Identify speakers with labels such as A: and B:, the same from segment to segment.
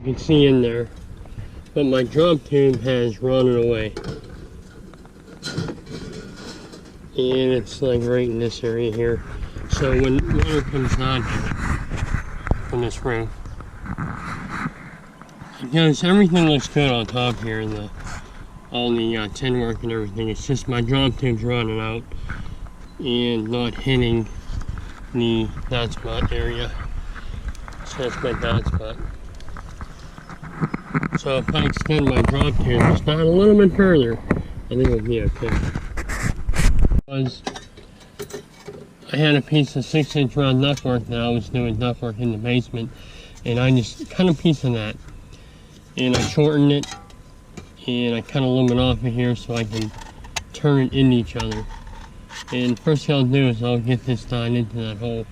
A: can see in there, but my drop tube has run away. And it's like right in this area here. So when water comes on here from this roof, because everything looks good on top here, and all the tin work and everything, it's just my drop tube's running out and not hitting the dot spot area. So that's my dot spot. So if I extend my drop tube just not a little bit further, I think it'll be okay. I had a piece of 6-inch round ductwork that I was doing ductwork in the basement, and I just cut a piece of that, and I shortened it, and I cut a little bit off of here so I can turn it into each other. And first thing I'll do is I'll get this done into that hole.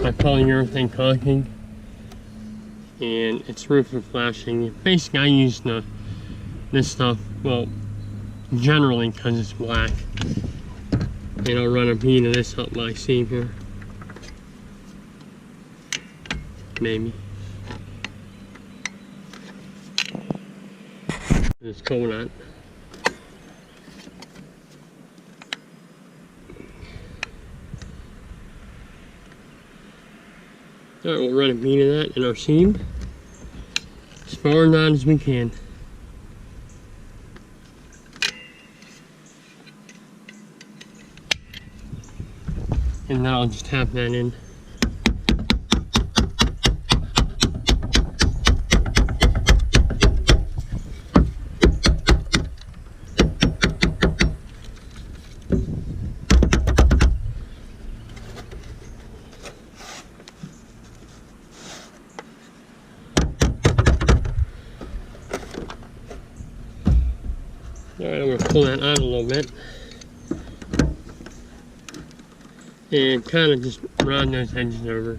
A: My polyurethane caulking, and it's roof and flashing. Basically I use this stuff, well, generally because it's black, and I'll run a bead of this up my seam here, maybe. It's coconut. Alright, we'll run a bead of that in our seam as far down as we can. And then I'll just tap that in. Alright, I'm going to pull that out a little bit and kind of just round those edges over.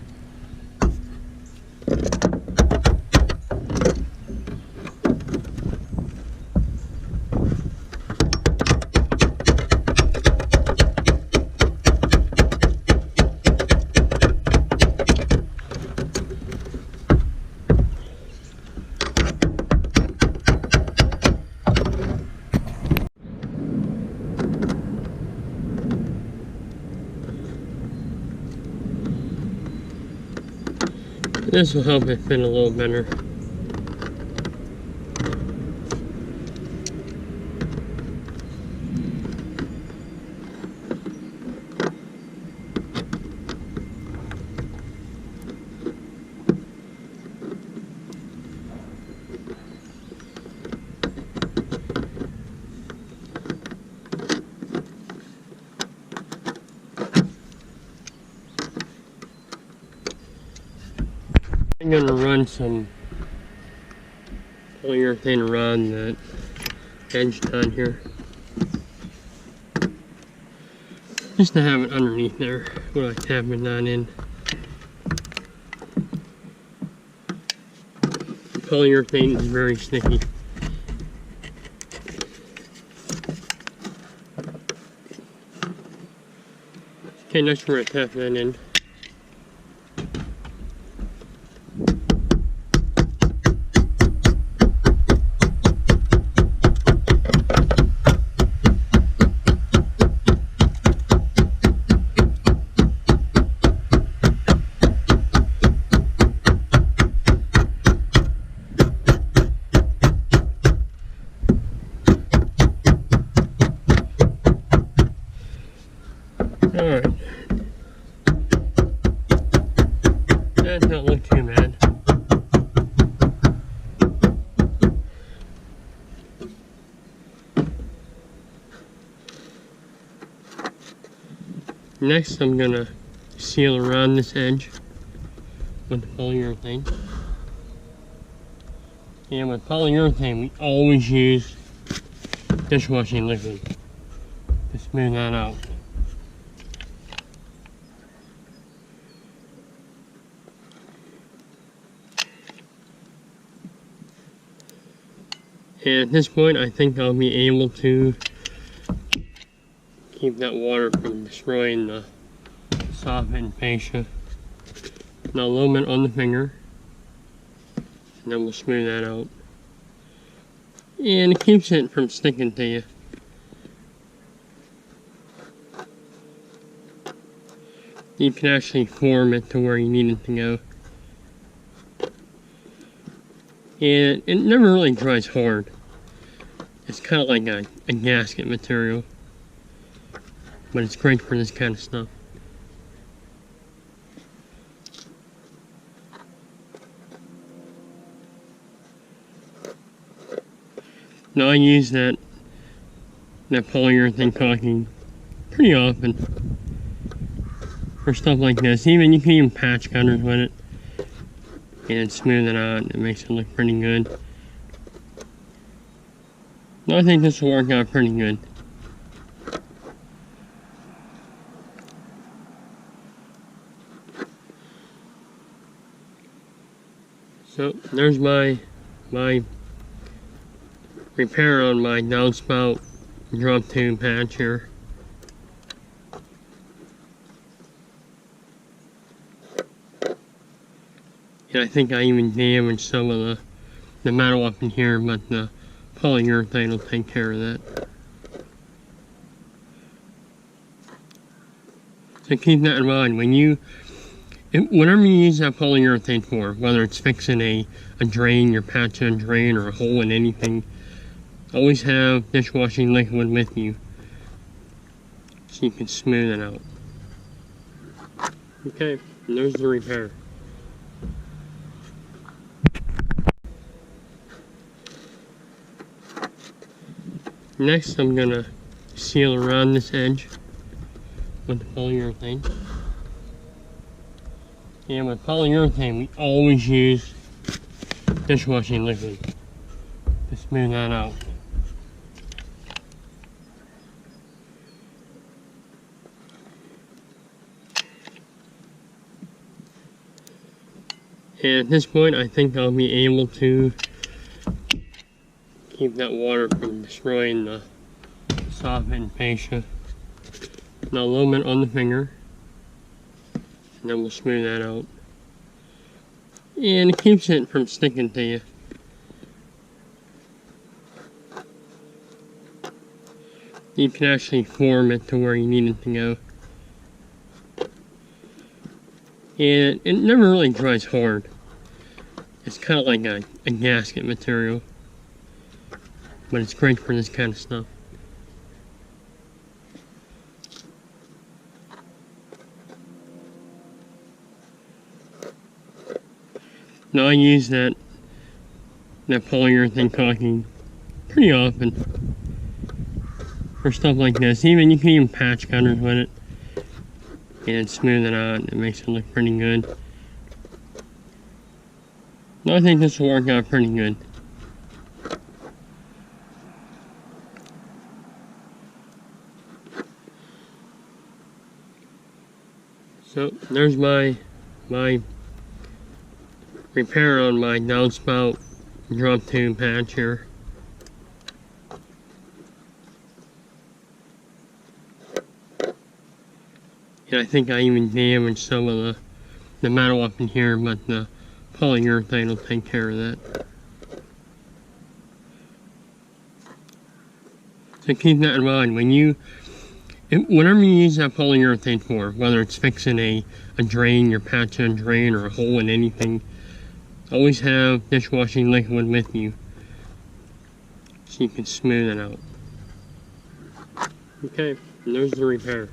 A: This will help it fit a little better. I'm going to run some polyurethane around that edge down here, just to have it underneath there when I tap it down in. The polyurethane is very sticky. Okay, next we're going to tap that in. Alright. That don't look too bad. Next I'm gonna seal around this edge with the polyurethane. And with polyurethane we always use dishwashing liquid. This smooth that out. And at this point, I think I'll be able to keep that water from destroying the soft and fascia. Now a little bit on the finger, and then we'll smooth that out. And it keeps it from sticking to you. You can actually form it to where you need it to go. And it never really dries hard. It's kind of like a gasket material. But it's great for this kind of stuff. Now I use that polyurethane caulking pretty often for stuff like this. You can even patch gutters with it and smooth it out. It makes it look pretty good. Now I think this will work out pretty good. So there's my repair on my downspout drop tube patch here. And I think I even damaged some of the metal up in here, but the polyurethane will take care of that. So keep that in mind whenever you use that polyurethane for, whether it's fixing a drain, you're patching a drain, or a hole in anything, always have dishwashing liquid with you so you can smooth it out. Okay, and there's the repair. Next, I'm gonna seal around this edge with the polyurethane. And with polyurethane, we always use dishwashing liquid to smooth that out. And at this point, I think I'll be able to keep that water from destroying the soft and fascia. Now a little bit on the finger, and then we'll smooth that out. And it keeps it from sticking to you. You can actually form it to where you need it to go. And it never really dries hard. It's kind of like a gasket material. But it's great for this kind of stuff. Now I use that polyurethane caulking pretty often for stuff like this. You can even patch gutters with it and smooth it out. It makes it look pretty good. Now I think this will work out pretty good. So there's my repair on my downspout drop tube patch here. And I think I even damaged some of the metal up in here, but the polyurethane will take care of that. So keep that in mind whenever you use that polyurethane for, whether it's fixing a drain, you're patching a drain, or a hole in anything, always have dishwashing liquid with you so you can smooth it out. Okay, and there's the repair.